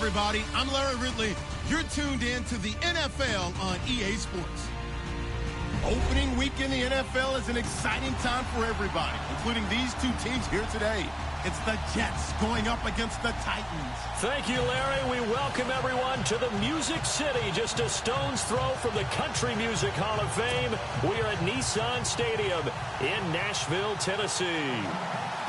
everybody. I'm Larry Ridley. You're tuned in to the NFL on EA Sports. Opening week in the NFL is an exciting time for everybody, including these two teams here today. It's the Jets going up against the Titans. Thank you, Larry. We welcome everyone to the Music City, just a stone's throw from the Country Music Hall of Fame. We are at Nissan Stadium in Nashville, Tennessee.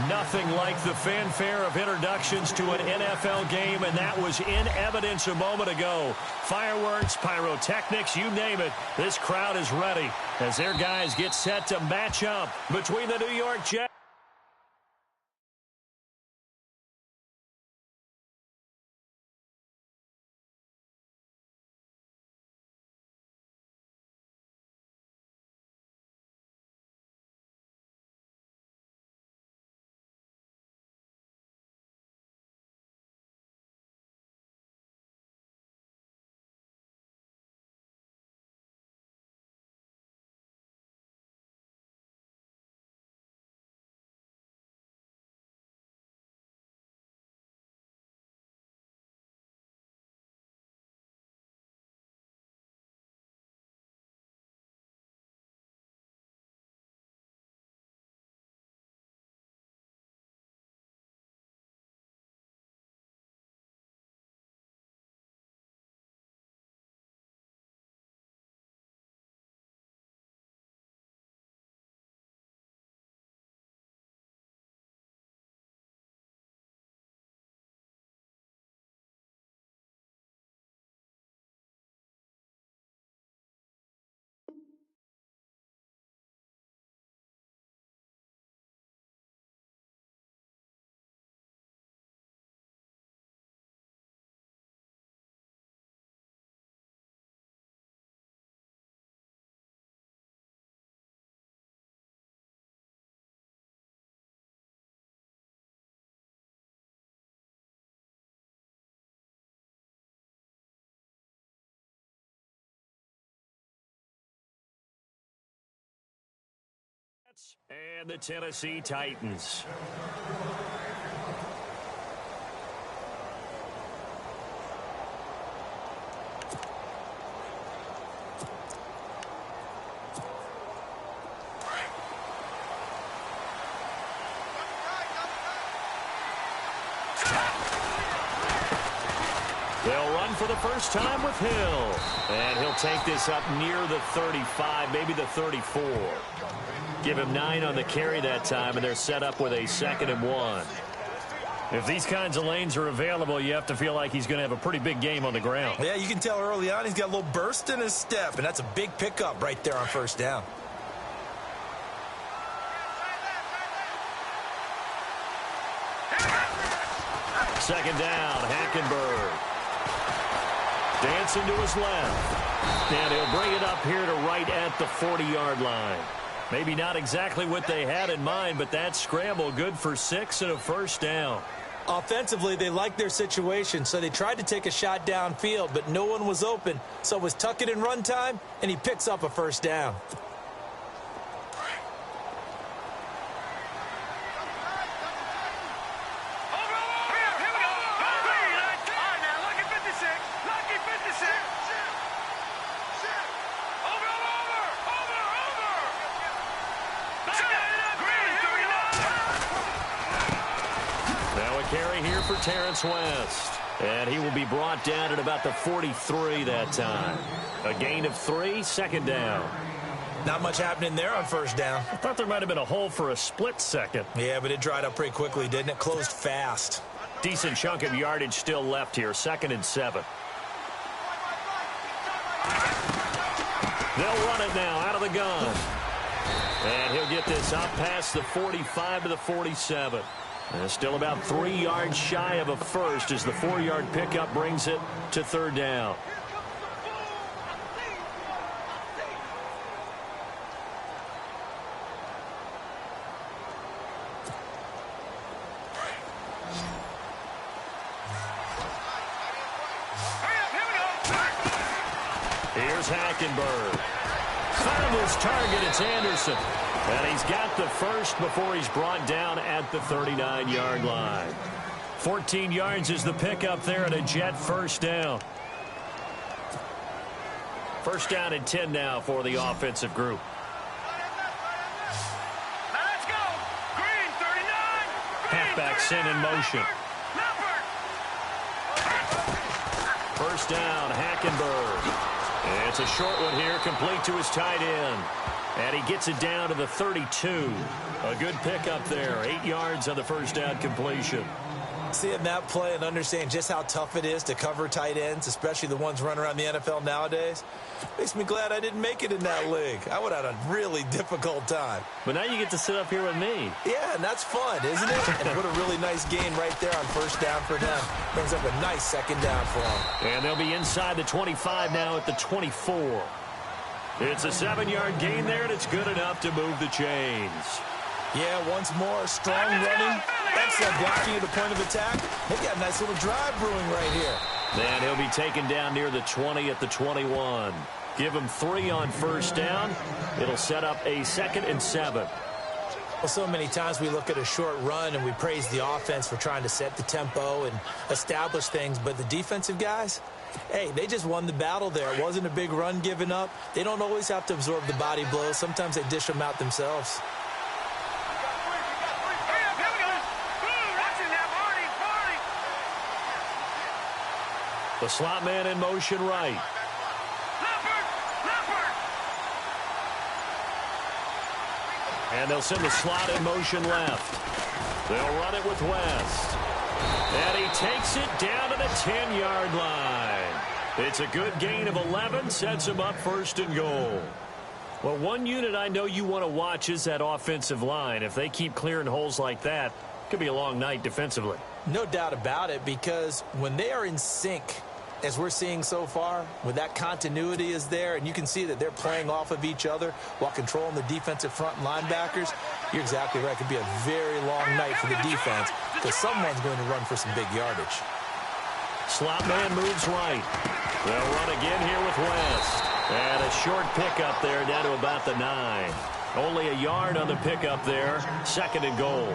Nothing like the fanfare of introductions to an NFL game, and that was in evidence a moment ago. Fireworks, pyrotechnics, you name it. This crowd is ready as their guys get set to match up between the New York Jets. And the Tennessee Titans. They'll run for the first time with Hill. And he'll take this up near the 35, maybe the 34. Give him 9 on the carry that time, and they're set up with a 2nd and 1. If these kinds of lanes are available, you have to feel like he's going to have a pretty big game on the ground. Yeah, you can tell early on he's got a little burst in his step, and that's a big pickup right there on first down. Second down, Hackenberg. Dancing to his left. And he'll bring it up here to right at the 40-yard line. Maybe not exactly what they had in mind, but that scramble good for 6 and a first down. Offensively, they liked their situation, so they tried to take a shot downfield, but no one was open. So it was tuck it in run time, and he picks up a first down. Carry here for Terrence West. And he will be brought down at about the 43 that time. A gain of 3, 2nd down. Not much happening there on first down. I thought there might have been a hole for a split second. Yeah, but it dried up pretty quickly, didn't it? Closed fast. Decent chunk of yardage still left here. 2nd and 7. They'll run it now out of the gun. And he'll get this up past the 45 to the 47. And still about 3 yards shy of a first as the 4-yard pickup brings it to 3rd down. Here's Hackenberg. Found his target. It's Anderson. And he's got the first before he's brought down at the 39-yard line. 14 yards is the pickup there and a Jet first down. First down and 10 now for the offensive group. Now let's go. Green, 39. Halfback sent in motion. First down, Hackenberg. It's a short one here, complete to his tight end. And he gets it down to the 32. A good pickup there. 8 yards on the first down completion. Seeing that play and understanding just how tough it is to cover tight ends, especially the ones running around the NFL nowadays, makes me glad I didn't make it in that league. I would have had a really difficult time. But now you get to sit up here with me. Yeah, and that's fun, isn't it? And what a really nice gain right there on first down for them. Brings up a nice second down for them. And they'll be inside the 25 now at the 24. It's a 7-yard gain there, and it's good enough to move the chains. Yeah, once more, strong running, excellent blocking at the point of attack. They got a nice little drive brewing right here. Then he'll be taken down near the 20 at the 21. Give him 3 on first down. It'll set up a 2nd and 7. Well, so many times we look at a short run and we praise the offense for trying to set the tempo and establish things, but the defensive guys, hey, they just won the battle there. It wasn't a big run given up. They don't always have to absorb the body blows. Sometimes they dish them out themselves. The slot man in motion right. And they'll send the slot in motion left. They'll run it with West. And he takes it down to the 10-yard line. It's a good gain of 11, sets him up 1st and goal. Well, one unit I know you want to watch is that offensive line. If they keep clearing holes like that, it could be a long night defensively. No doubt about it, because when they are in sync, as we're seeing so far, when that continuity is there, and you can see that they're playing off of each other while controlling the defensive front and linebackers, you're exactly right. It could be a very long night for the defense because someone's going to run for some big yardage. Slot man moves right. They'll run again here with West. And a short pickup there down to about the 9. Only a yard on the pickup there. 2nd and goal.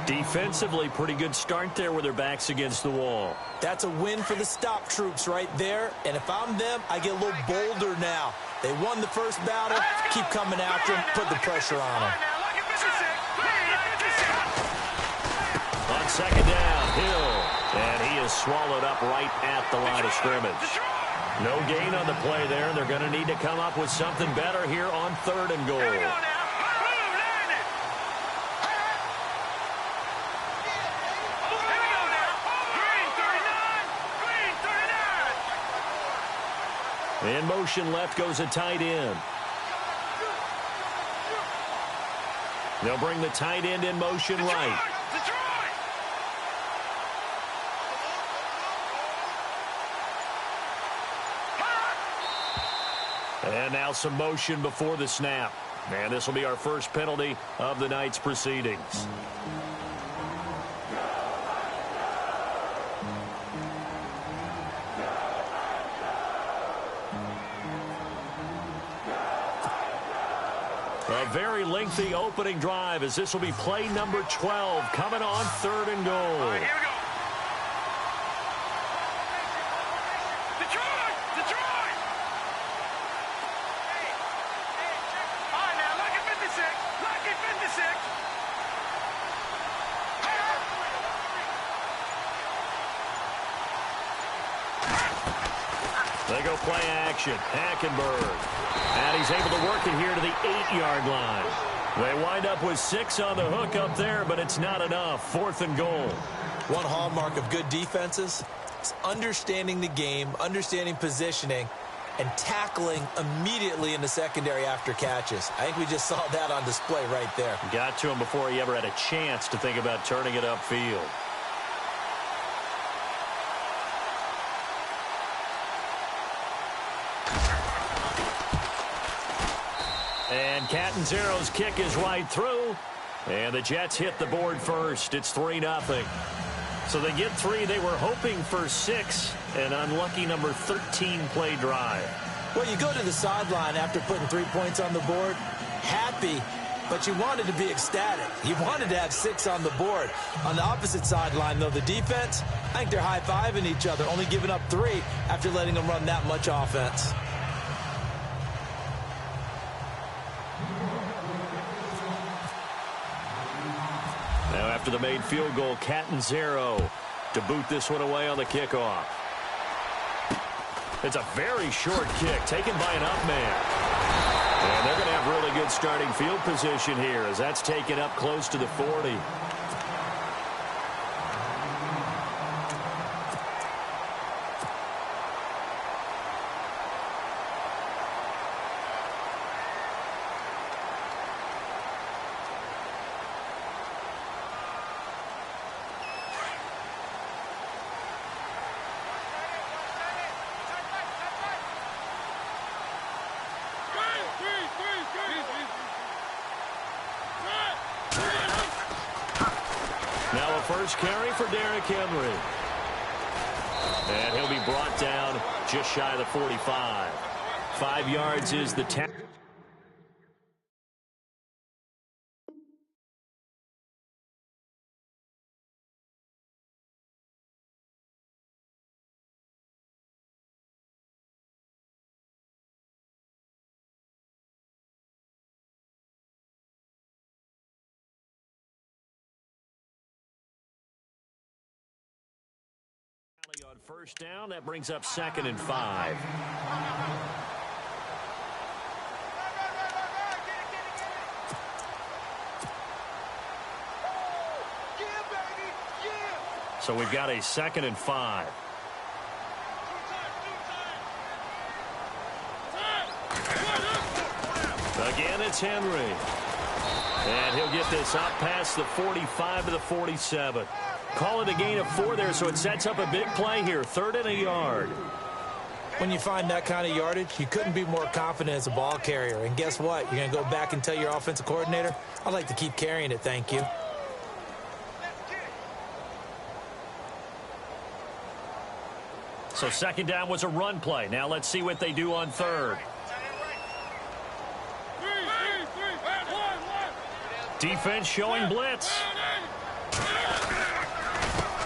Defensively, pretty good start there with their backs against the wall. That's a win for the stop troops right there. And if I'm them, I get a little bolder now. They won the first battle. Keep coming after them. Put the pressure on them. On 2nd down, Hill. And he is swallowed up right at the line of scrimmage. No gain on the play there. They're going to need to come up with something better here on 3rd and goal. In motion left goes a tight end. They'll bring the tight end in motion right. And now some motion before the snap. And this will be our first penalty of the night's proceedings. A very lengthy opening drive as this will be play number 12 coming on 3rd and goal. All right, here we go. Detroit! All right, now, lucky 56. Lucky 56. They go play action. Hackenberg. And he's able to work it here to the 8-yard line. They wind up with 6 on the hook up there, but it's not enough. 4th and goal. One hallmark of good defenses is understanding the game, understanding positioning, and tackling immediately in the secondary after catches. I think we just saw that on display right there. Got to him before he ever had a chance to think about turning it upfield. And Catanzero's kick is right through. And the Jets hit the board first. It's 3-0. So they get 3. They were hoping for 6. An unlucky number 13 play drive. Well, you go to the sideline after putting 3 points on the board, happy but you wanted to be ecstatic. You wanted to have 6 on the board. On the opposite sideline, though, the defense, I think they're high-fiving each other, only giving up 3 after letting them run that much offense. Now after the made field goal, Catanzaro to boot this one away on the kickoff. It's a very short kick taken by an up man. And they're going to have really good starting field position here as that's taken up close to the 40. Now a first carry for Derrick Henry. And he'll be brought down just shy of the 45. 5 yards is the tackle. On first down, that brings up 2nd and 5. So we've got a 2nd and 5. Again, it's Henry. And he'll get this up past the 45 to the 47. Call it a gain of 4 there, so it sets up a big play here. 3rd and a yard. When you find that kind of yardage, you couldn't be more confident as a ball carrier. And guess what? You're going to go back and tell your offensive coordinator, I'd like to keep carrying it, thank you. So 2nd down was a run play. Now let's see what they do on 3rd. Defense showing blitz.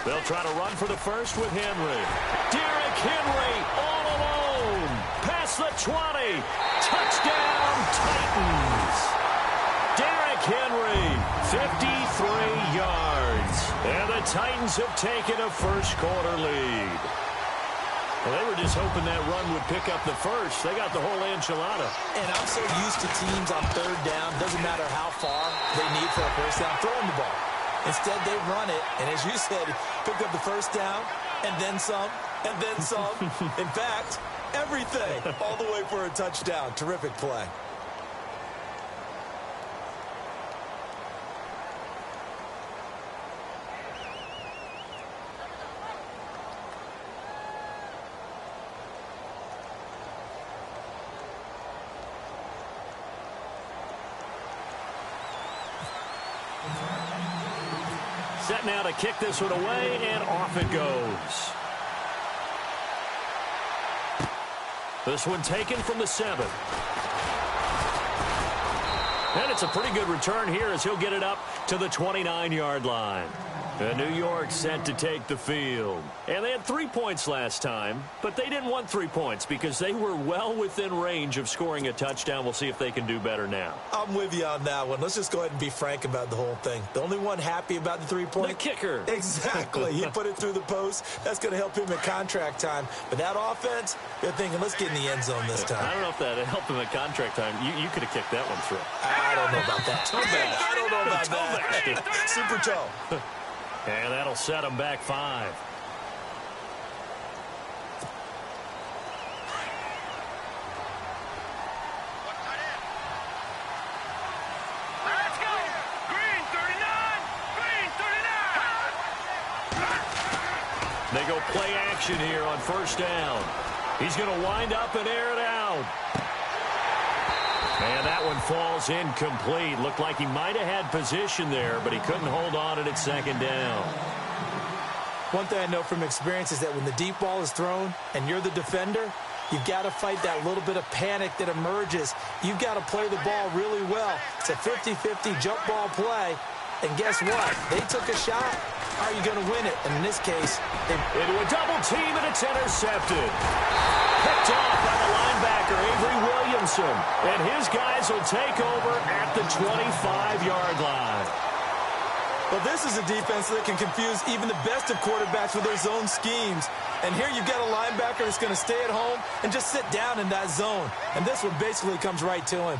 They'll try to run for the first with Henry. Derrick Henry all alone. Past the 20. Touchdown, Titans. Derrick Henry, 53 yards. And the Titans have taken a first-quarter lead. Well, they were just hoping that run would pick up the first. They got the whole enchilada. And I'm so used to teams on 3rd down, doesn't matter how far they need for a first down, throwing the ball. Instead, they run it, and as you said, pick up the first down, and then some, and then some. In fact, everything, all the way for a touchdown. Terrific play. Set now to kick this one away, and off it goes. This one taken from the 7. And it's a pretty good return here as he'll get it up to the 29-yard line. And New York set to take the field. And they had 3 points last time, but they didn't want 3 points because they were well within range of scoring a touchdown. We'll see if they can do better now. I'm with you on that one. Let's just go ahead and be frank about the whole thing. The only one happy about the 3-point? The kicker. Exactly. He put it through the post. That's going to help him at contract time. But that offense, they're thinking, let's get in the end zone this time. I don't know if that helped him at contract time. You could have kicked that one through. I don't know about that. I don't know about that. Super toe. And that'll set them back 5. Let's go. Green 39. Green 39. They go play action here on first down. He's going to wind up and air it out. And that one falls incomplete. Looked like he might have had position there, but he couldn't hold on at 2nd down. One thing I know from experience is that when the deep ball is thrown and you're the defender, You've got to fight that little bit of panic that emerges. You've got to play the ball really well. It's a 50-50 jump ball play. And guess what? They took a shot. How are you going to win it? And in this case, into a double team, and it's intercepted. Picked off by the linebacker, Avery Williamson. And his guys will take over at the 25-yard line. Well, this is a defense that can confuse even the best of quarterbacks with their zone schemes. And here you've got a linebacker that's going to stay at home and just sit down in that zone. And this one basically comes right to him.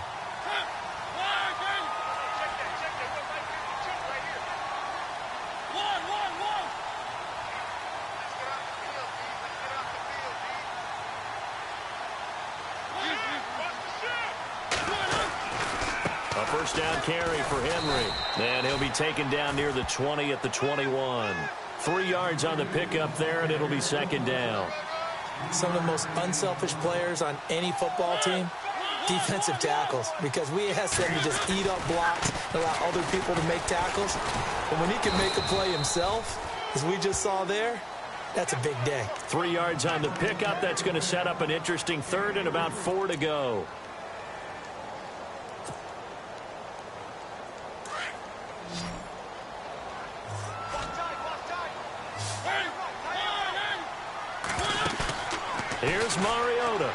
A first down carry for Henry. And he'll be taken down near the 20 at the 21. 3 yards on the pickup there, and it'll be second down. Some of the most unselfish players on any football team, defensive tackles, because we ask them to just eat up blocks and allow other people to make tackles. But when he can make a play himself, as we just saw there, that's a big day. 3 yards on the pickup. That's going to set up an interesting third and about 4 to go. Here's Mariota.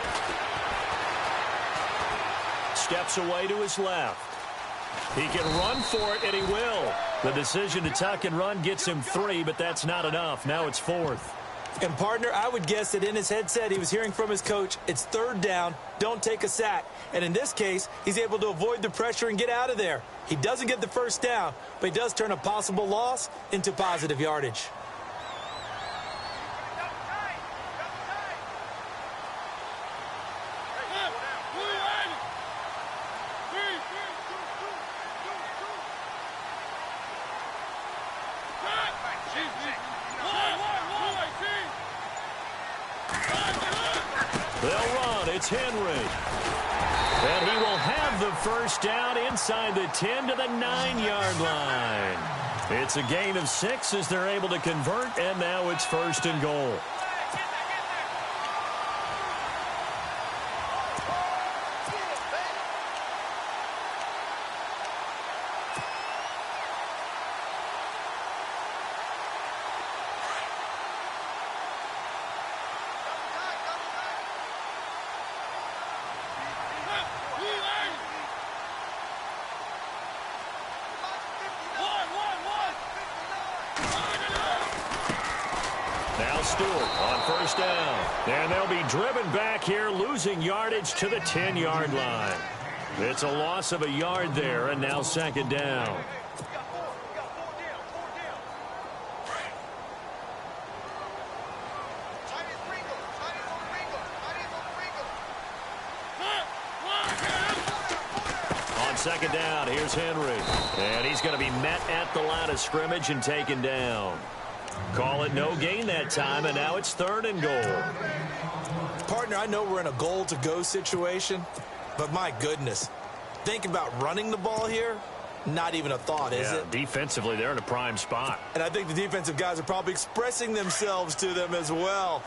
Steps away to his left. He can run for it, and he will. The decision to tuck and run gets him 3, but that's not enough. Now it's 4th. And, partner, I would guess that in his headset he was hearing from his coach, it's 3rd down, don't take a sack. And in this case, he's able to avoid the pressure and get out of there. He doesn't get the first down, but he does turn a possible loss into positive yardage. They'll run. It's Henry. And he will have the first down inside the 10 to the 9-yard line. It's a gain of 6 as they're able to convert, and now it's 1st and goal. Now Stewart on first down. And they'll be driven back here, losing yardage to the 10-yard line. It's a loss of a yard there, and now 2nd down. On 2nd down, here's Henry. And he's going to be met at the line of scrimmage and taken down. Call it no gain that time, and now it's 3rd and goal. Partner, I know we're in a goal-to-go situation, but my goodness, think about running the ball here. Not even a thought, is it? Defensively, they're in a prime spot. And I think the defensive guys are probably expressing themselves to them as well.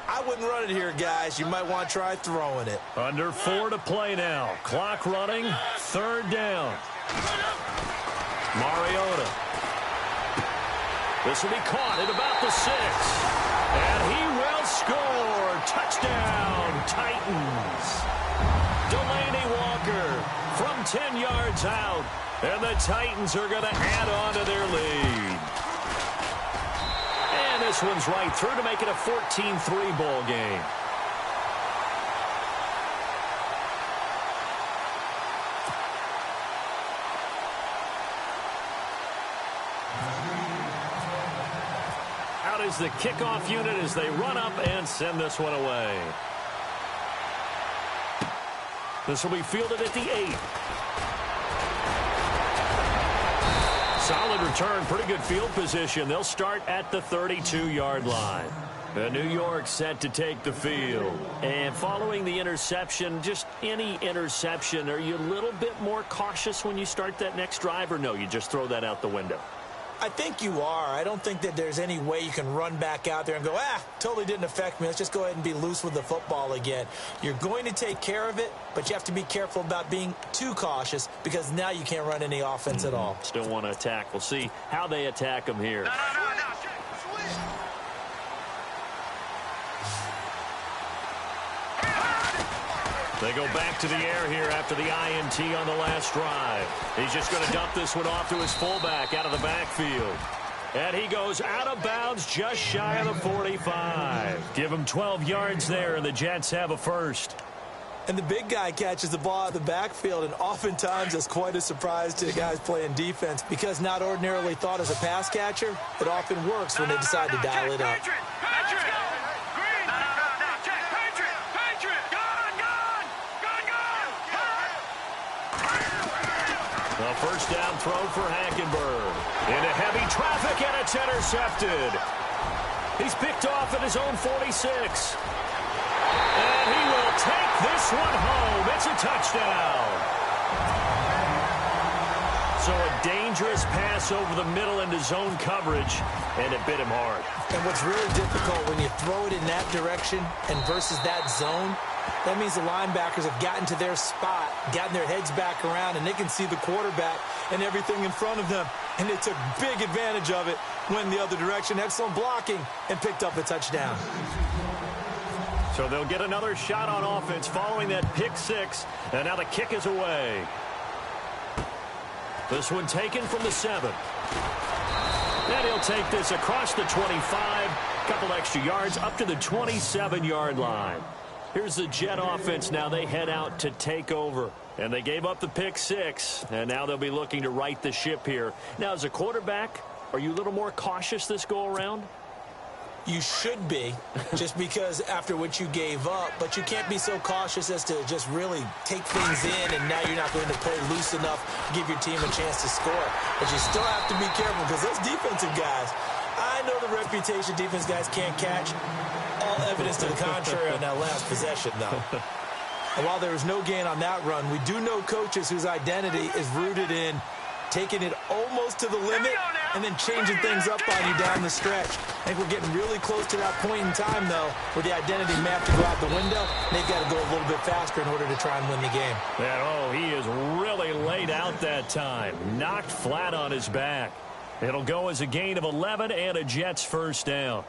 I wouldn't run it here, guys. You might want to try throwing it. Under 4 to play now. Clock running. 3rd down. Mariota. This will be caught at about the 6. And he will score. Touchdown, Titans. Delaney Walker from 10 yards out. And the Titans are going to add on to their lead. And this one's right through to make it a 14-3 ball game. Out is the kickoff unit as they run up and send this one away. This will be fielded at the 8. Solid return, pretty good field position. They'll start at the 32-yard line. New York set to take the field. And following the interception, just any interception, are you a little bit more cautious when you start that next drive, or no, you just throw that out the window? I think you are. I don't think that there's any way you can run back out there and go, totally didn't affect me. Let's just go ahead and be loose with the football again. You're going to take care of it, but you have to be careful about being too cautious because now you can't run any offense at all. Still want to attack. We'll see how they attack them here. No. They go back to the air here after the INT on the last drive. He's just going to dump this one off to his fullback out of the backfield. And he goes out of bounds just shy of the 45. Give him 12 yards there, and the Jets have a first. And the big guy catches the ball out of the backfield, and oftentimes it's quite a surprise to the guys playing defense because not ordinarily thought as a pass catcher, it often works when they decide to dial it up. A first down throw for Hackenberg. Into heavy traffic, and it's intercepted. He's picked off at his own 46. And he will take this one home. It's a touchdown. So a dangerous pass over the middle into zone coverage, and it bit him hard. And what's really difficult when you throw it in that direction and versus that zone, that means the linebackers have gotten to their spot, gotten their heads back around, and they can see the quarterback and everything in front of them. And they took big advantage of it, went the other direction, excellent blocking, and picked up a touchdown. So they'll get another shot on offense following that pick six, and now the kick is away. This one taken from the 7. And he'll take this across the 25, couple extra yards up to the 27-yard line. Here's the Jet offense now. They head out to take over. And they gave up the pick six, and now they'll be looking to right the ship here. Now, as a quarterback, are you a little more cautious this go-around? You should be, just because after what you gave up, but you can't be so cautious as to just really take things in, and now you're not going to play loose enough to give your team a chance to score. But you still have to be careful because those defensive guys, I know the reputation defense guys can't catch. All evidence to the contrary on that last possession, though. And while there was no gain on that run, we do know coaches whose identity is rooted in taking it almost to the limit and then changing things up on you down the stretch. I think we're getting really close to that point in time, though, where the identity may have to go out the window. They've got to go a little bit faster in order to try and win the game. And, he is really laid out that time. Knocked flat on his back. It'll go as a gain of 11 and a Jets first down.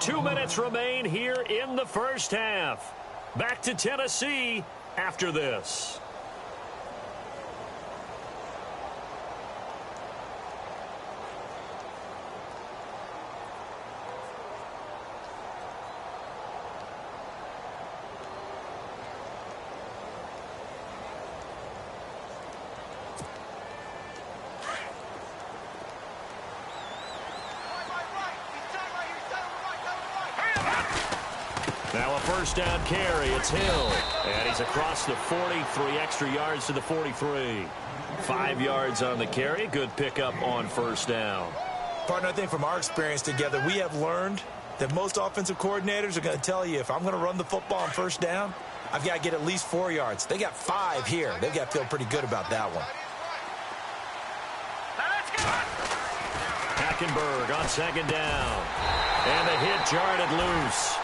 Two minutes remain here in the first half. Back to Tennessee after this. Now a first down carry. It's Hill. And he's across the 40, 3 extra yards to the 43. 5 yards on the carry. Good pickup on first down. Partner, I think from our experience together, we have learned that most offensive coordinators are going to tell you, if I'm going to run the football on first down, I've got to get at least 4 yards. They got 5 here. They've got to feel pretty good about that one. Hackenberg on second down. And the hit jarred it loose.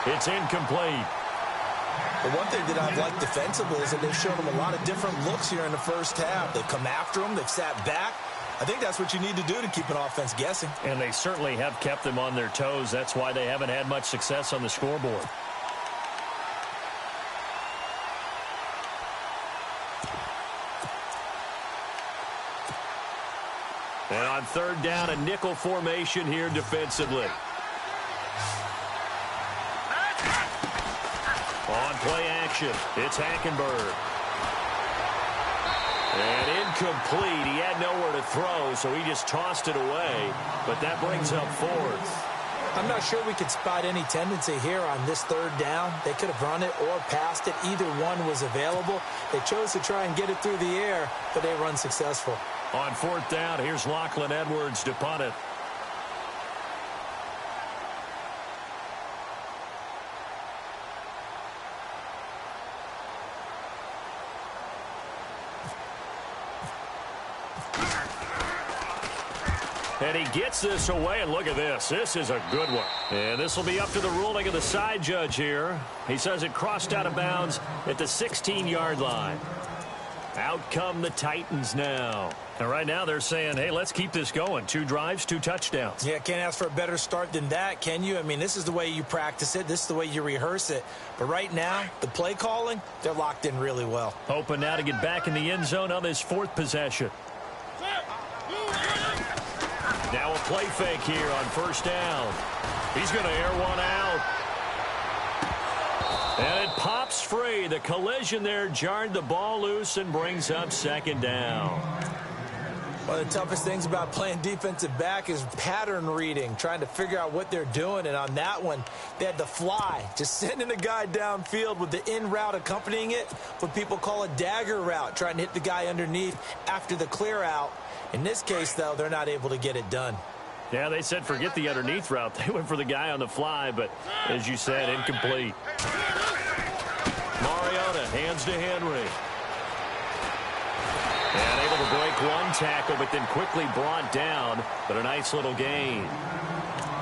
It's incomplete. But one thing that I've liked defensively is that they've shown them a lot of different looks here in the first half. They've come after them. They've sat back. I think that's what you need to do to keep an offense guessing. And they certainly have kept them on their toes. That's why they haven't had much success on the scoreboard. And on third down, a nickel formation here defensively. On play action, it's Hackenberg. And incomplete. He had nowhere to throw, so he just tossed it away. But that brings up fourth. I'm not sure we could spot any tendency here on this third down. They could have run it or passed it. Either one was available. They chose to try and get it through the air, but they were unsuccessful. On fourth down, here's Lachlan Edwards to punt it. And he gets this away, and look at this. This is a good one. And this will be up to the ruling of the side judge here. He says it crossed out of bounds at the 16-yard line. Out come the Titans now. And right now they're saying, hey, let's keep this going. 2 drives, 2 touchdowns. Yeah, can't ask for a better start than that, can you? I mean, this is the way you practice it. This is the way you rehearse it. But right now, the play calling, they're locked in really well. Hoping now to get back in the end zone on this 4th possession. Now a play fake here on 1st down. He's going to air one out. And it pops free. The collision there jarred the ball loose and brings up 2nd down. One of the toughest things about playing defensive back is pattern reading, trying to figure out what they're doing. And on that one, they had the fly, just sending a guy downfield with the in route accompanying it, what people call a dagger route, trying to hit the guy underneath after the clear out. In this case, though, they're not able to get it done. Yeah, they said forget the underneath route. They went for the guy on the fly, but as you said, incomplete. Mariota hands to Henry. And able to break one tackle, but then quickly brought down. But a nice little gain.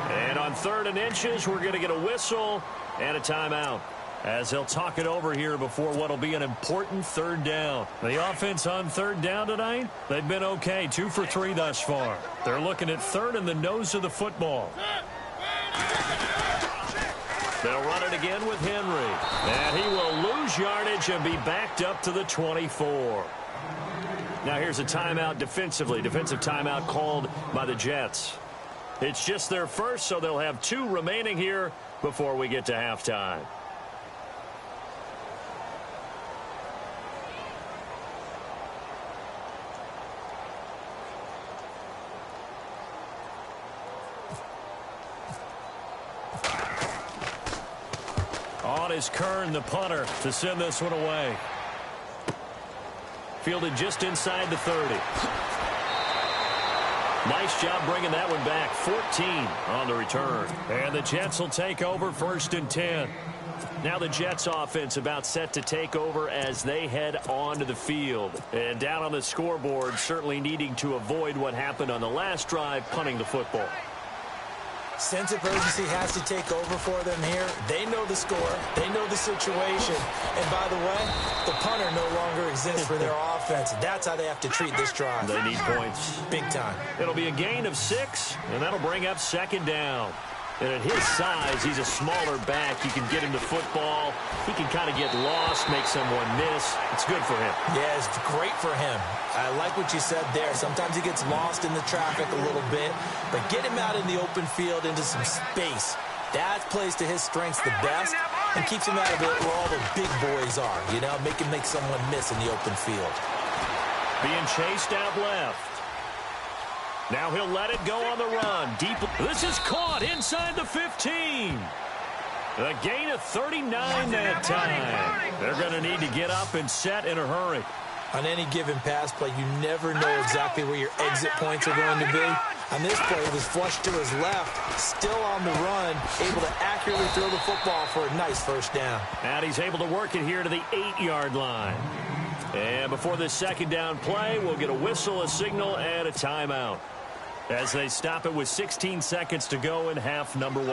And on 3rd and inches, we're going to get a whistle and a timeout, as they'll talk it over here before what will be an important 3rd down. The offense on 3rd down tonight, they've been okay. 2 for 3 thus far. They're looking at 3rd in the nose of the football. They'll run it again with Henry. And he will lose yardage and be backed up to the 24. Now here's a timeout defensively. Defensive timeout called by the Jets. It's just their first, so they'll have 2 remaining here before we get to halftime. On is Kern, the punter, to send this one away. Fielded just inside the 30. Nice job bringing that one back. 14 on the return. And the Jets will take over 1st and 10. Now the Jets offense about set to take over as they head onto the field. And down on the scoreboard, certainly needing to avoid what happened on the last drive, punting the football. Sense of urgency has to take over for them here. They know the score. They know the situation. And by the way, the punter no longer exists for their offense. That's how they have to treat this drive. They need points. Big time. It'll be a gain of 6, and that'll bring up 2nd down. And at his size, he's a smaller back. You can get him to football. He can kind of get lost, make someone miss. It's good for him. Yeah, it's great for him. I like what you said there. Sometimes he gets lost in the traffic a little bit, but get him out in the open field into some space. That plays to his strengths the best and keeps him out of it where all the big boys are, you know, make someone miss in the open field. Being chased out left. Now he'll let it go on the run. Deep. This is caught inside the 15. A gain of 39 that time. They're going to need to get up and set in a hurry. On any given pass play, you never know exactly where your exit points are going to be. On this play, it was flushed to his left, still on the run, able to accurately throw the football for a nice 1st down. And he's able to work it here to the 8-yard line. And before this 2nd down play, we'll get a whistle, a signal, and a timeout, as they stop it with 16 seconds to go in half number 1.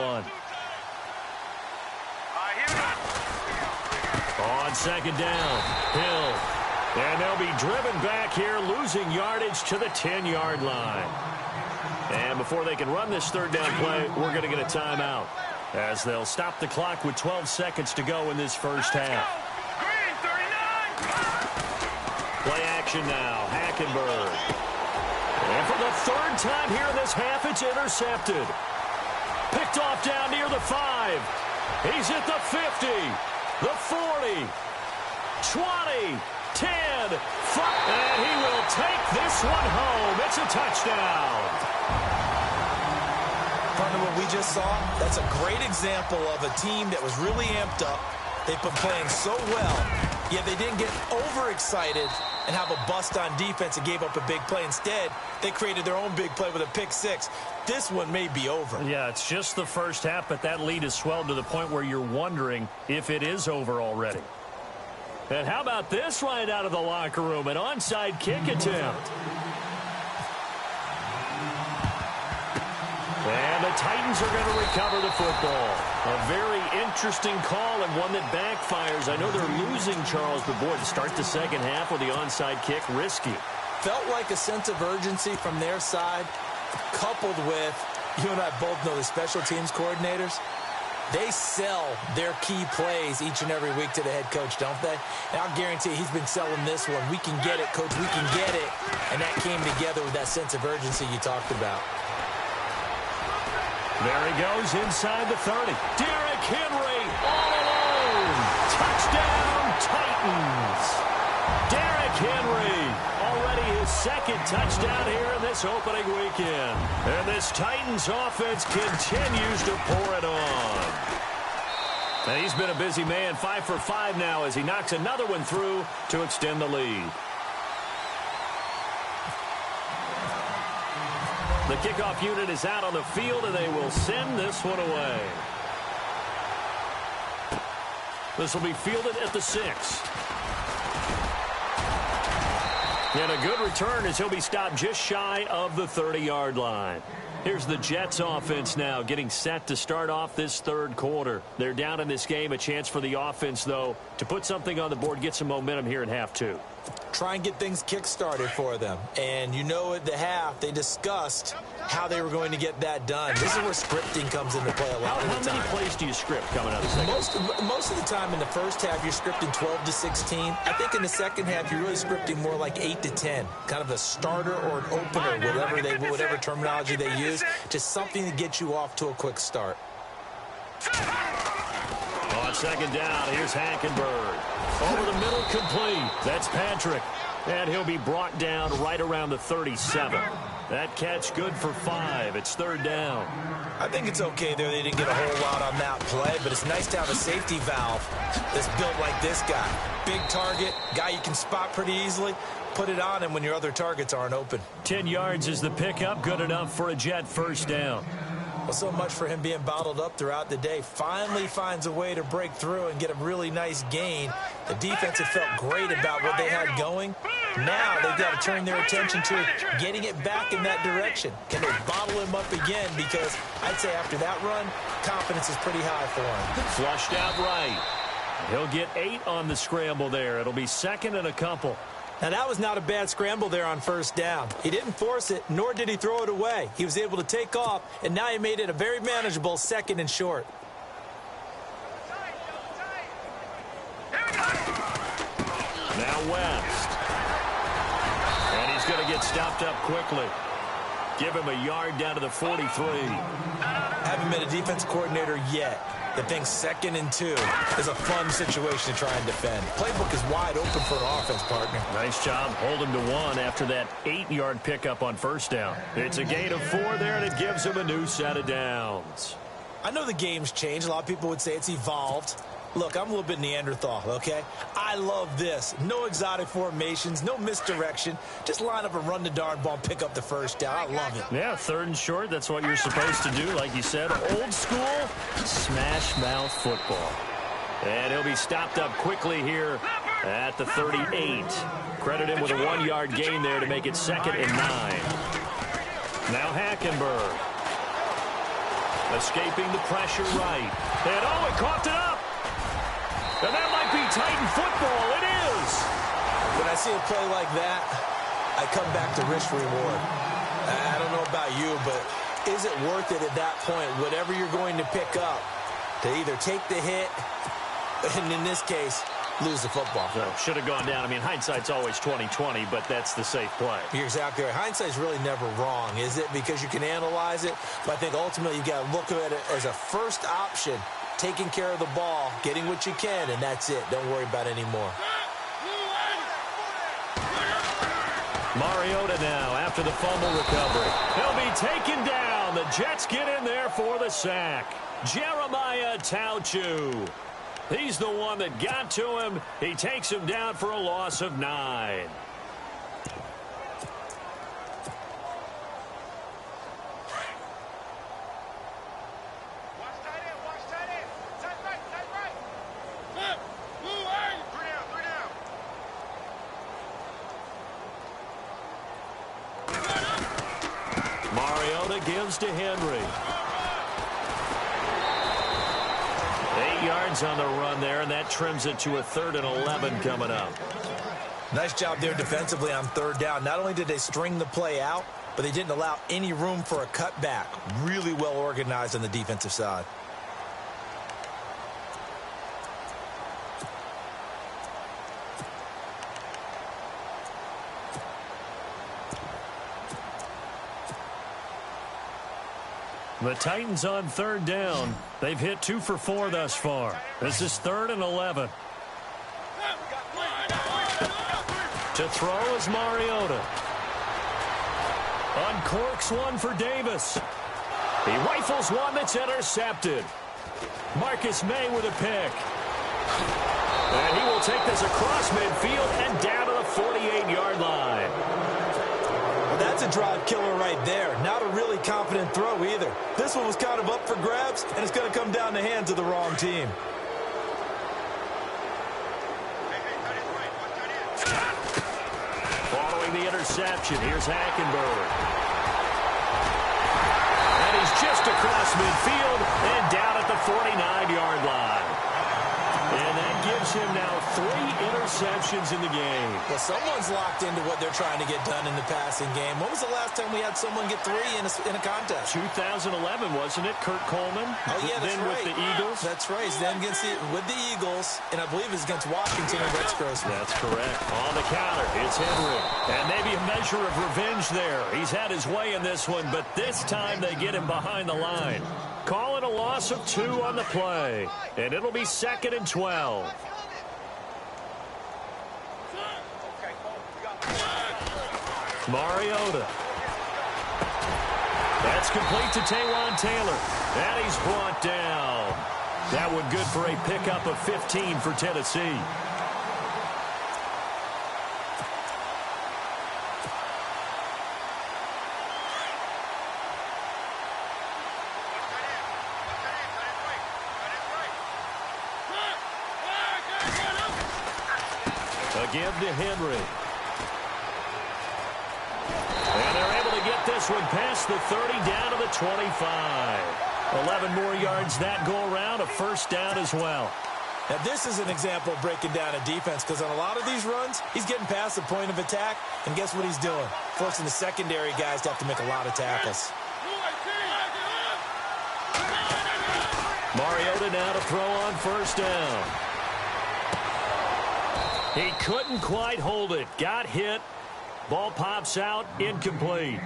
On 2nd down, Hill. And they'll be driven back here, losing yardage to the 10-yard line. And before they can run this 3rd down play, we're going to get a timeout, as they'll stop the clock with 12 seconds to go in this 1st half. Play action now, Hackenberg. And for the 3rd time here in this half, it's intercepted. Picked off down near the 5. He's at the 50, the 40, 20, 10, 5, and he will take this one home. It's a touchdown. Partner, what we just saw, that's a great example of a team that was really amped up. They've been playing so well, yet they didn't get overexcited and have a bust on defense and gave up a big play. Instead, they created their own big play with a pick 6. This one may be over. Yeah, it's just the 1st half, but that lead has swelled to the point where you're wondering if it is over already. And how about this right out of the locker room? An onside kick attempt. And the Titans are going to recover the football. A very interesting call and one that backfires. I know they're losing, Charles, but boy, to start the second half with the onside kick, risky. Felt like a sense of urgency from their side, coupled with, you and I both know the special teams coordinators. They sell their key plays each and every week to the head coach, don't they? And I'll guarantee he's been selling this one. We can get it, coach, we can get it. And that came together with that sense of urgency you talked about. There he goes inside the 30. Derrick Henry all alone. Touchdown, Titans. Derrick Henry, already his second touchdown here in this opening weekend. And this Titans offense continues to pour it on. And he's been a busy man, 5 for 5 now as he knocks another one through to extend the lead. The kickoff unit is out on the field, and they will send this one away. This will be fielded at the 6. And a good return as he'll be stopped just shy of the 30-yard line. Here's the Jets offense now getting set to start off this third quarter. They're down in this game. A chance for the offense, though, to put something on the board, get some momentum here in half 2. Try and get things kick-started for them. And you know at the half, they discussed how they were going to get that done. This is where scripting comes into play a lot of the time. How many plays do you script coming out of the second? Most of the time in the first half, you're scripting 12 to 16. I think in the second half, you're really scripting more like 8 to 10. Kind of a starter or an opener, whatever terminology they use. Just something to get you off to a quick start. On second down, here's Hackenberg. Over the middle, complete. That's Patrick. And he'll be brought down right around the 37. That catch good for 5. It's third down. I think it's okay there. They didn't get a whole lot on that play, but it's nice to have a safety valve that's built like this guy. Big target, guy you can spot pretty easily. Put it on him when your other targets aren't open. 10 yards is the pickup. Good enough for a Jet first down. Well, so much for him being bottled up throughout the day. Finally finds a way to break through and get a really nice gain. The defense had felt great about what they had going. Now they've got to turn their attention to getting it back in that direction. Can they bottle him up again? Because I'd say after that run, confidence is pretty high for him. Flushed out right. He'll get 8 on the scramble there. It'll be second and a couple. Now, that was not a bad scramble there on first down. He didn't force it, nor did he throw it away. He was able to take off, and now he made it a very manageable second and short. Now West. And he's going to get stopped up quickly. Give him a yard down to the 43. Haven't been a defense coordinator yet that thinks 2nd and 2 is a fun situation to try and defend. Playbook is wide open for an offense, partner. Nice job holding to 1 after that 8-yard pickup on first down. It's a gain of 4 there, and it gives him a new set of downs. I know the game's changed. A lot of people would say it's evolved. Look, I'm a little bit Neanderthal, okay? I love this. No exotic formations, no misdirection. Just line up and run the darn ball and pick up the first down. I love it. Yeah, 3rd and short. That's what you're supposed to do. Like you said, old school smash mouth football. And he'll be stopped up quickly here at the 38. Credit him with a 1-yard gain there to make it 2nd and 9. Now Hackenberg. Escaping the pressure right. And it coughed it up. And that might be Titan football. It is. When I see a play like that, I come back to risk reward. I don't know about you, but is it worth it at that point, whatever you're going to pick up, to either take the hit, and in this case, lose the football? So, should have gone down. I mean, hindsight's always 20/20, but that's the safe play. You're exactly right. Hindsight's really never wrong, is it? Because you can analyze it, but I think ultimately you got to look at it as a first option. Taking care of the ball, getting what you can, and that's it. Don't worry about it anymore. Mariota now after the fumble recovery. He'll be taken down. The Jets get in there for the sack. Jeremiah Tauchu. He's the one that got to him. He takes him down for a loss of 9. Mariota gives to Henry. 8 yards on the run there, and that trims it to a 3rd and 11 coming up. Nice job there defensively on 3rd down. Not only did they string the play out, but they didn't allow any room for a cutback. Really well organized on the defensive side. The Titans on 3rd down. They've hit 2 for 4 thus far. This is 3rd and 11. To throw is Mariota. Uncorks one for Davis. He rifles one that's intercepted. Marcus May with a pick. And he will take this across midfield and down to the 48-yard line. Well, that's a drive killer right there. Not a really confident throw either. This one was kind of up for grabs, and it's going to come down the hands of the wrong team. Following the interception, here's Hackenberg. And he's just across midfield and down at the 49-yard line. And that gives him now 3 interceptions in the game. Well, someone's locked into what they're trying to get done in the passing game. When was the last time we had someone get 3 in a contest? 2011, wasn't it? Kurt Coleman. Oh, yeah, that's then right. with the Eagles. That's right. He's then with the Eagles, and I believe it's against Washington and Rex Grossman. That's correct. On the counter, it's Henry. And maybe a measure of revenge there. He's had his way in this one, but this time they get him behind the line. Call it a loss of 2 on the play. And it'll be 2nd and 12. Mariota. That's complete to Taywan Taylor. And he's brought down. That one good for a pickup of 15 for Tennessee. A give to Henry. And they're able to get this one past the 30 down to the 25. 11 more yards that go around, a 1st down as well. Now, this is an example of breaking down a defense because on a lot of these runs, he's getting past the point of attack, and guess what he's doing? Forcing the secondary guys to have to make a lot of tackles. Mariota now to throw on 1st down. He couldn't quite hold it. Got hit. Ball pops out. Incomplete.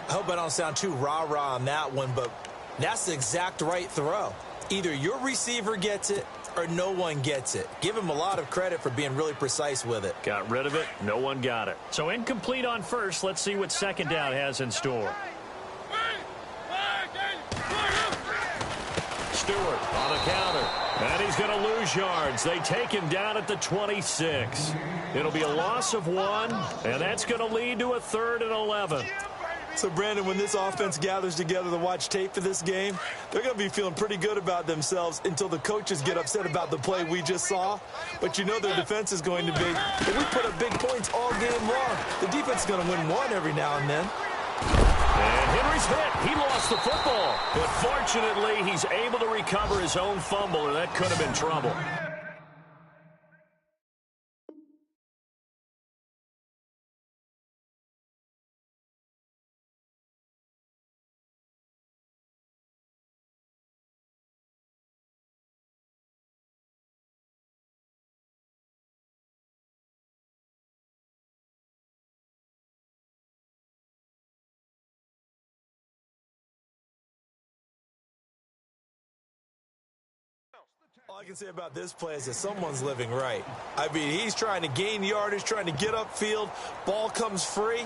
I hope I don't sound too rah-rah on that one, but that's the exact right throw. Either your receiver gets it or no one gets it. Give him a lot of credit for being really precise with it. Got rid of it. No one got it. So incomplete on 1st. Let's see what 2nd down has in store. Stewart on the counter. And he's going to lose yards. They take him down at the 26. It'll be a loss of 1, and that's going to lead to a 3rd and 11. So, Brandon, when this offense gathers together to watch tape for this game, they're going to be feeling pretty good about themselves until the coaches get upset about the play we just saw. But you know their defense is going to be, but we put up big points all game long. The defense is going to win 1 every now and then. And Henry's hit. He lost the football. But fortunately, he's able to recover his own fumble, or that could have been trouble. All I can say about this play is that someone's living right. I mean, he's trying to gain yardage, trying to get upfield. Ball comes free.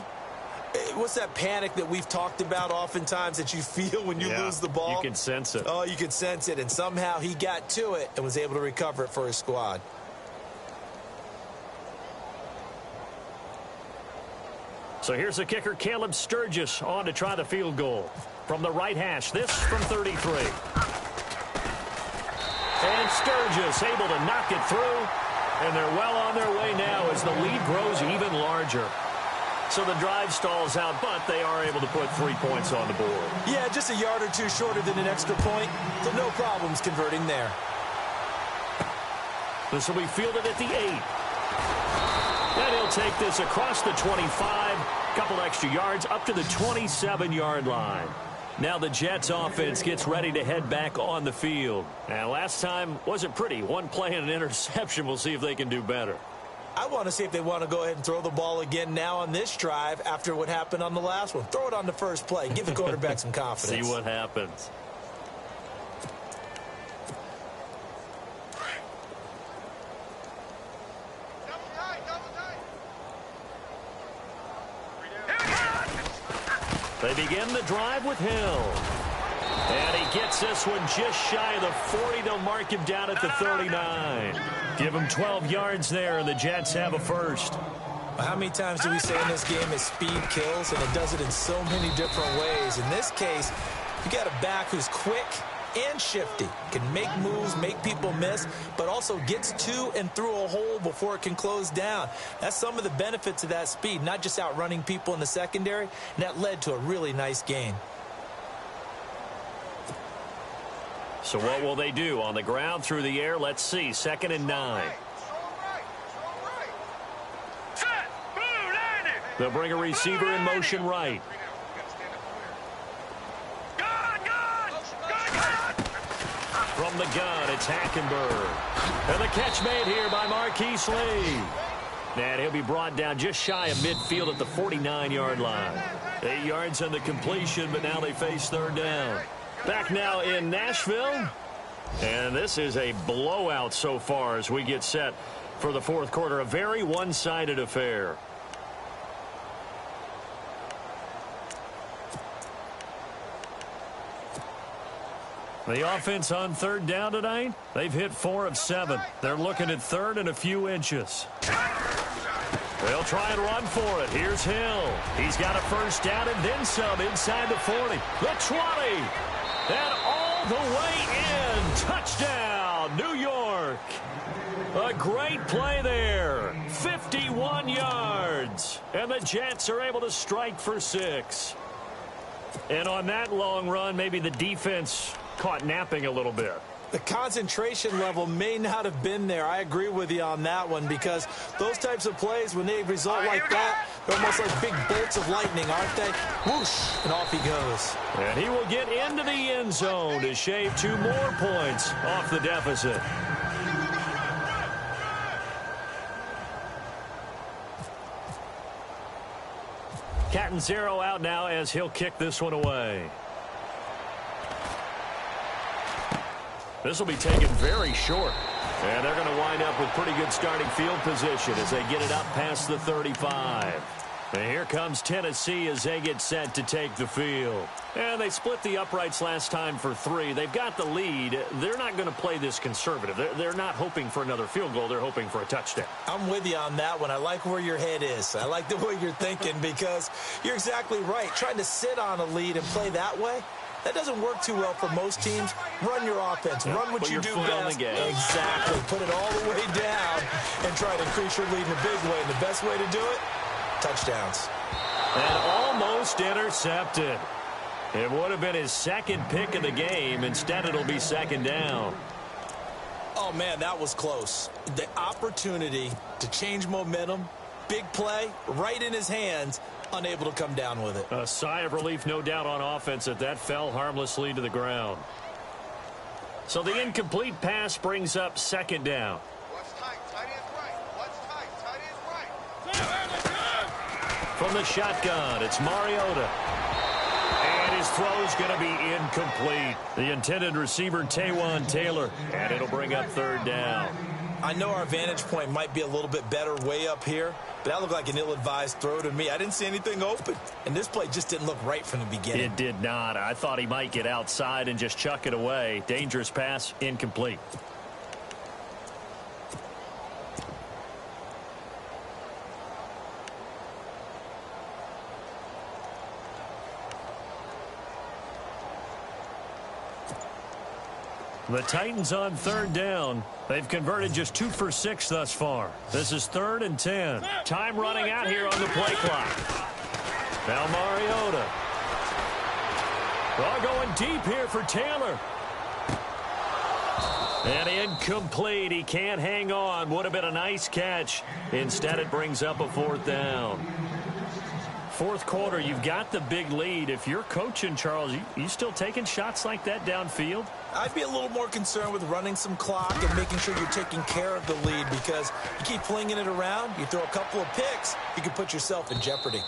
What's that panic that we've talked about oftentimes that you feel when you lose the ball? You can sense it. Oh, you can sense it. And somehow he got to it and was able to recover it for his squad. So here's the kicker, Caleb Sturgis, on to try the field goal. From the right hash, this from 33. And Sturgis able to knock it through. And they're well on their way now as the lead grows even larger. So the drive stalls out, but they are able to put 3 points on the board. Yeah, just a yard or two shorter than an extra point, so no problems converting there. This will be fielded at the 8. And he'll take this across the 25, couple extra yards up to the 27-yard line. Now the Jets offense gets ready to head back on the field. And last time wasn't pretty. One play and an interception. We'll see if they can do better. I want to see if they want to go ahead and throw the ball again now on this drive after what happened on the last one. Throw it on the first play. Give the quarterback some confidence. See what happens. They begin the drive with Hill. And he gets this one just shy of the 40. They'll mark him down at the 39. Give him 12 yards there, and the Jets have a first. How many times do we say in this game is speed kills, and it does it in so many different ways. In this case, you got a back who's quick and shifty, can make moves, make people miss, but also gets to and through a hole before it can close down. That's some of the benefits of that speed, not just outrunning people in the secondary, and that led to a really nice gain. So what will they do? On the ground, through the air, let's see. 2nd and 9. They'll bring a receiver in motion right. From the gun, it's Hackenberg. And the catch made here by Marquise Lee. And he'll be brought down just shy of midfield at the 49-yard line. 8 yards on the completion, but now they face 3rd down. Back now in Nashville. And this is a blowout so far as we get set for the 4th quarter. A very one-sided affair. The offense on 3rd down tonight, they've hit 4 of 7. They're looking at 3rd and a few inches. They'll try and run for it. Here's Hill. He's got a first down and then some inside the 40. The 20. And all the way in. Touchdown, New York. A great play there. 51 yards. And the Jets are able to strike for 6. And on that long run, maybe the defense caught napping a little bit. The concentration level may not have been there. I agree with you on that one, because those types of plays, when they result like that, they're almost like big bolts of lightning, aren't they? Whoosh, and off he goes. And he will get into the end zone to shave 2 more points off the deficit. Cat and 0 out now as he'll kick this one away. This will be taken very short. And they're going to wind up with pretty good starting field position as they get it up past the 35. And here comes Tennessee as they get set to take the field. And they split the uprights last time for 3. They've got the lead. They're not going to play this conservative. They're not hoping for another field goal. They're hoping for a touchdown. I'm with you on that one. I like where your head is. I like the way you're thinking, because you're exactly right. Trying to sit on a lead and play that way, that doesn't work too well for most teams. Run your offense. Run what you do best. Exactly. Put it all the way down and try to increase your lead in a big way. And the best way to do it, touchdowns. And almost intercepted. It would have been his 2nd pick of the game. Instead, it'll be 2nd down. Oh, man, that was close. The opportunity to change momentum, big play, right in his hands, unable to come down with it. A sigh of relief, no doubt, on offense that fell harmlessly to the ground. So the incomplete pass brings up 2nd down. What's tight? Tight end right. What's tight? Tight end right. From the shotgun, it's Mariota. And his throw's going to be incomplete. The intended receiver, Taywan Taylor. And it'll bring up 3rd down. I know our vantage point might be a little bit better way up here, but that looked like an ill-advised throw to me. I didn't see anything open, and this play just didn't look right from the beginning. It did not. I thought he might get outside and just chuck it away. Dangerous pass, incomplete. The Titans on 3rd down. They've converted just 2 for 6 thus far. This is 3rd and 10. Time running out here on the play clock. Now Mariota. Well, going deep here for Taylor. And incomplete. He can't hang on. Would have been a nice catch. Instead, it brings up a 4th down. Fourth quarter, you've got the big lead. If you're coaching, Charles, you still taking shots like that downfield? I'd be a little more concerned with running some clock and making sure you're taking care of the lead, because you keep flinging it around, you throw a couple of picks, you can put yourself in jeopardy.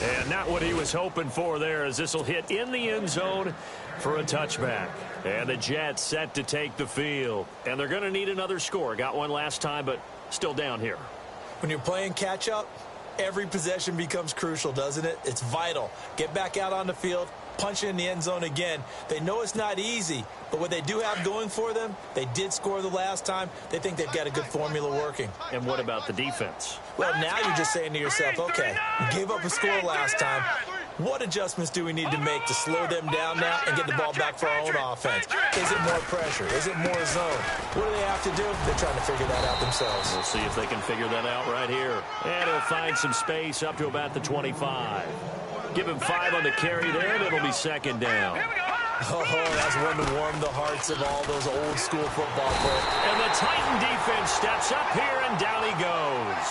And not what he was hoping for there, as this will hit in the end zone for a touchback. And the Jets set to take the field. And they're going to need another score. Got one last time, but still down here. When you're playing catch-up, every possession becomes crucial, doesn't it? It's vital. Get back out on the field, punch it in the end zone again. They know it's not easy, but what they do have going for them, they did score the last time. They think they've got a good formula working. And what about the defense? Well, now you're just saying to yourself, okay, we gave up a score last time. What adjustments do we need to make to slow them down now and get the ball back for our own offense? Is it more pressure? Is it more zone? What do they have to do? They're trying to figure that out themselves. We'll see if they can figure that out right here. And he'll find some space up to about the 25. Give him 5 on the carry there, and it'll be 2nd down. Oh, that's one to warm the hearts of all those old school football players. And the Titan defense steps up here, and down he goes.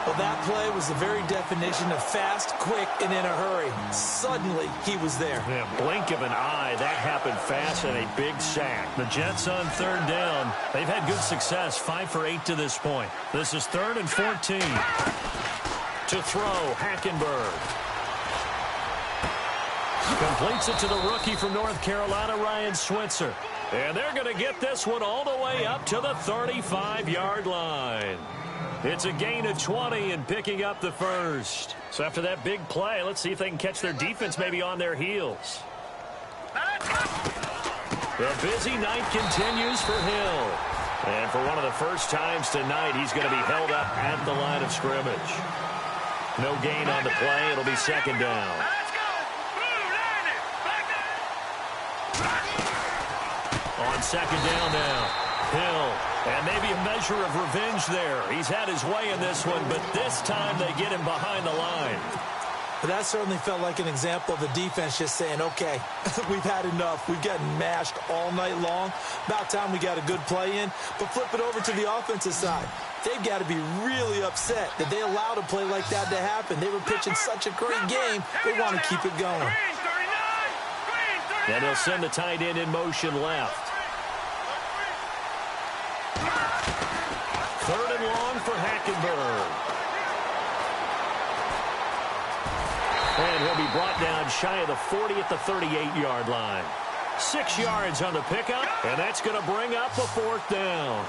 Well, that play was the very definition of fast, quick, and in a hurry. Suddenly, he was there. Yeah, blink of an eye. That happened fast, and a big sack. The Jets on 3rd down. They've had good success, 5 for 8 to this point. This is 3rd and 14. To throw, Hackenberg. Completes it to the rookie from North Carolina, Ryan Switzer. And they're going to get this one all the way up to the 35-yard line. It's a gain of 20 and picking up the first. So after that big play, let's see if they can catch their defense maybe on their heels. The busy night continues for Hill. And for one of the first times tonight, he's going to be held up at the line of scrimmage. No gain on the play. It'll be 2nd down. On 2nd down now, Hill. And maybe a measure of revenge there. He's had his way in this one, but this time they get him behind the line. But that certainly felt like an example of the defense just saying, okay, we've had enough. We've gotten mashed all night long. About time we got a good play in. But flip it over to the offensive side. They've got to be really upset that they allowed a play like that to happen. They were pitching such a great game. They want to keep it going. And he'll send the tight end in motion left. 3rd and long for Hackenberg. And he'll be brought down shy of the 40 at the 38-yard line. 6 yards on the pickup, and that's going to bring up a 4th down.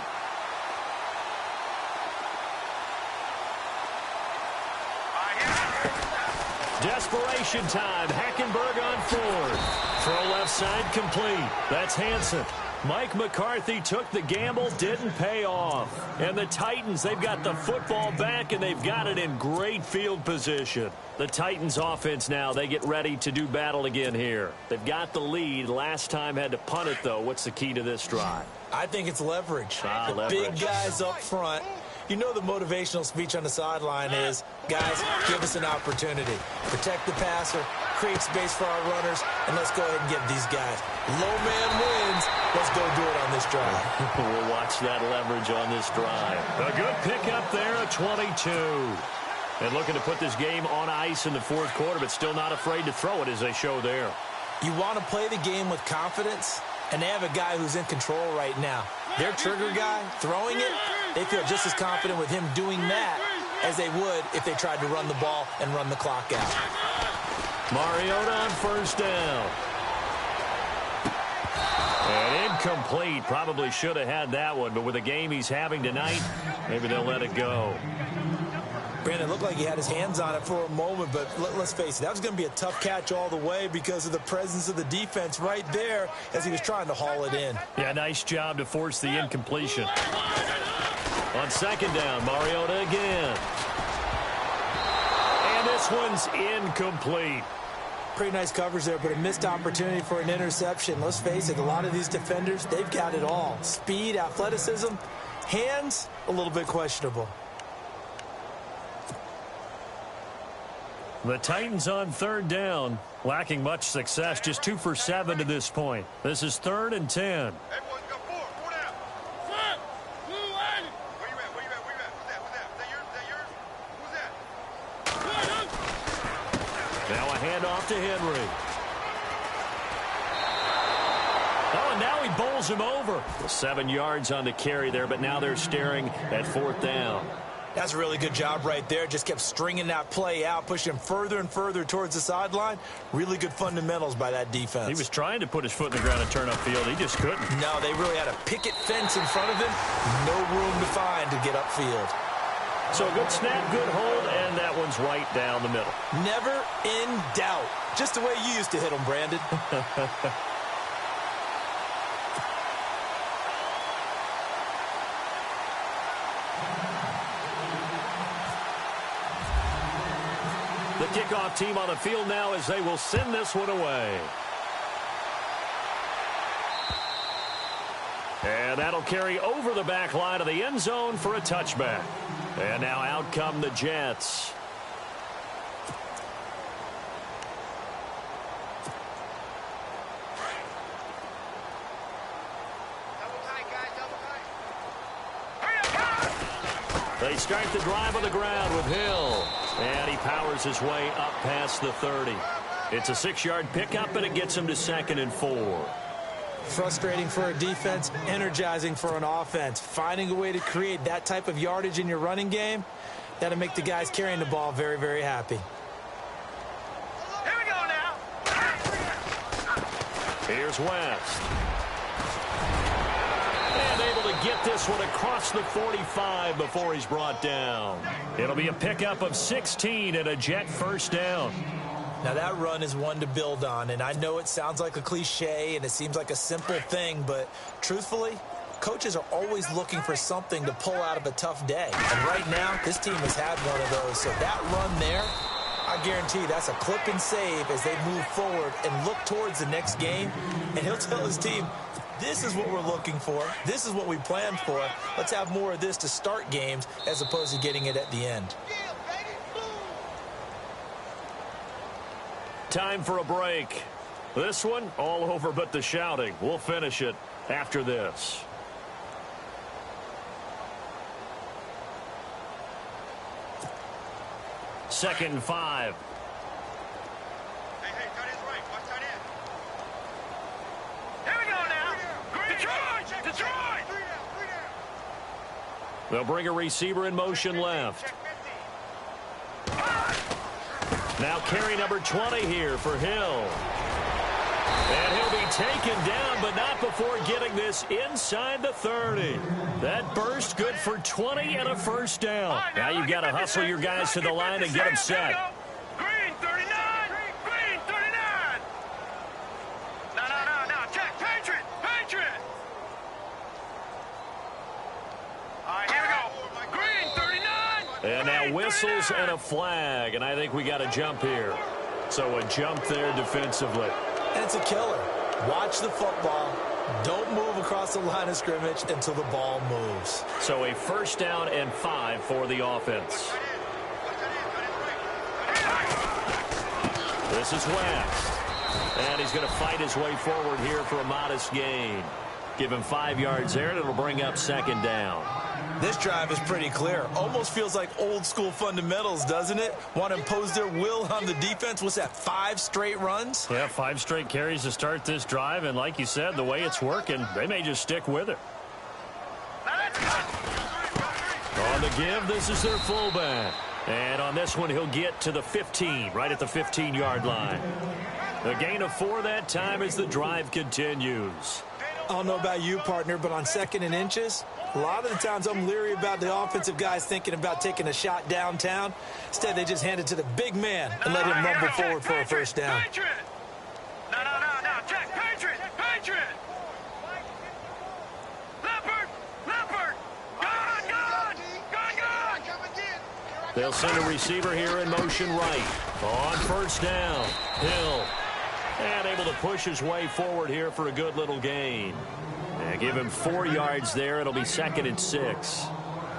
Desperation time. Hackenberg on 4th. Throw left side complete. That's Hansen. Mike McCarthy took the gamble, didn't pay off. And the Titans, they've got the football back, and they've got it in great field position. The Titans offense now, they get ready to do battle again here. They've got the lead. Last time had to punt it, though. What's the key to this drive? I think it's leverage. Leverage. Big guys up front. You know the motivational speech on the sideline is, guys, give us an opportunity. Protect the passer, create space for our runners, and let's go ahead and get these guys. Low man wins. Let's go do it on this drive. We'll watch that leverage on this drive. A good pickup there at 22. And looking to put this game on ice in the 4th quarter, but still not afraid to throw it as they show there. You want to play the game with confidence, and they have a guy who's in control right now. Their trigger guy, throwing it, they feel just as confident with him doing that as they would if they tried to run the ball and run the clock out. Mariota on 1st down. And incomplete. Probably should have had that one, but with the game he's having tonight, maybe they'll let it go. Brandon, it looked like he had his hands on it for a moment, but let's face it, that was going to be a tough catch all the way because of the presence of the defense right there as he was trying to haul it in. Yeah, nice job to force the incompletion. On 2nd down, Mariota again. And this one's incomplete. Pretty nice coverage there, but a missed opportunity for an interception. Let's face it, a lot of these defenders, they've got it all. Speed, athleticism, hands, a little bit questionable. The Titans on third down, lacking much success, just 2 for 7 to this point. This is 3rd and 10. Everyone's got 4 down. Front. Blue line. Where you at? Where you at? Where you at? Who's that? Who's that? Is that yours? Is that yours? Who's that? Now a handoff to Henry. Oh, and now he bowls him over. 7 yards on the carry there, but now they're staring at 4th down. That's a really good job right there. Just kept stringing that play out, pushing him further and further towards the sideline. Really good fundamentals by that defense. He was trying to put his foot in the ground and turn upfield. He just couldn't. No, they really had a picket fence in front of him. No room to find to get upfield. So a good snap, good hold, and that one's right down the middle. Never in doubt. Just the way you used to hit them, Brandon. The kickoff team on the field now as they will send this one away. And that'll carry over the back line of the end zone for a touchback. And now out come the Jets. Double tight, guys. Double tight. They start the drive on the ground with Hill. And he powers his way up past the 30. It's a 6-yard pickup, and it gets him to 2nd and 4. Frustrating for a defense, energizing for an offense. Finding a way to create that type of yardage in your running game, that'll make the guys carrying the ball very, very happy. Here we go now. Here's West. And able to get this one across the 45 before he's brought down. It'll be a pickup of 16 and a Jet first down. Now that run is one to build on, and I know it sounds like a cliche and it seems like a simple thing, but truthfully, coaches are always looking for something to pull out of a tough day. And right now, this team has had one of those. So that run there, I guarantee that's a clip and save as they move forward and look towards the next game. And he'll tell his team, this is what we're looking for. This is what we planned for. Let's have more of this to start games as opposed to getting it at the end. Time for a break. This one, all over but the shouting. We'll finish it after this. Second and 5. Hey, tight end's right. Watch tight end. Here we go now. Detroit! Detroit! 3 down. They'll bring a receiver in motion left. Check 50. Now carry number 20 here for Hill. And he'll be taken down, but not before getting this inside the 30. That burst good for 20 and a first down. Now you've got to hustle your guys to the line and get them set. Green 39. Green 39. No. Check. Patriot. All right, here we go. Green 39. And now whistles and a flag, and I think we got a jump here. So a jump there defensively. And it's a killer. Watch the football. Don't move across the line of scrimmage until the ball moves. So a first down and 5 for the offense. This is West. And he's going to fight his way forward here for a modest gain. Give him 5 yards there, and it'll bring up second down. This drive is pretty clear. Almost feels like old school fundamentals, doesn't it? Want to impose their will on the defense. What's that, 5 straight runs? Yeah, 5 straight carries to start this drive. And like you said, the way it's working, they may just stick with it. On the give, this is their fullback. And on this one, he'll get to the 15, right at the 15-yard line. A gain of 4 that time as the drive continues. I don't know about you, partner, but on 2nd and inches, a lot of the times I'm leery about the offensive guys thinking about taking a shot downtown. Instead, they just hand it to the big man and let him rumble forward for a first down. No. Check. Patriot. Leopard. Gone. They'll send a receiver here in motion right. On first down, Hill. And able to push his way forward here for a good little gain. And give him 4 yards there. It'll be 2nd and 6.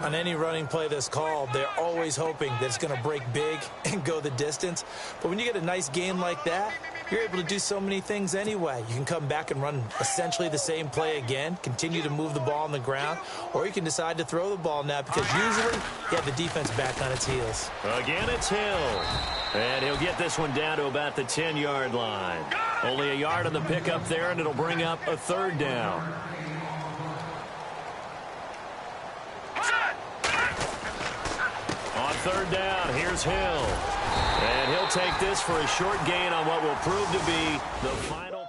On any running play that's called, they're always hoping that it's going to break big and go the distance. But when you get a nice game like that, you're able to do so many things anyway. You can come back and run essentially the same play again, continue to move the ball on the ground, or you can decide to throw the ball now because usually you have the defense back on its heels. Again, it's Hill. And he'll get this one down to about the 10-yard line. Only a yard on the pickup there, and it'll bring up a 3rd down. On 3rd down, here's Hill. And he'll take this for a short gain on what will prove to be the final.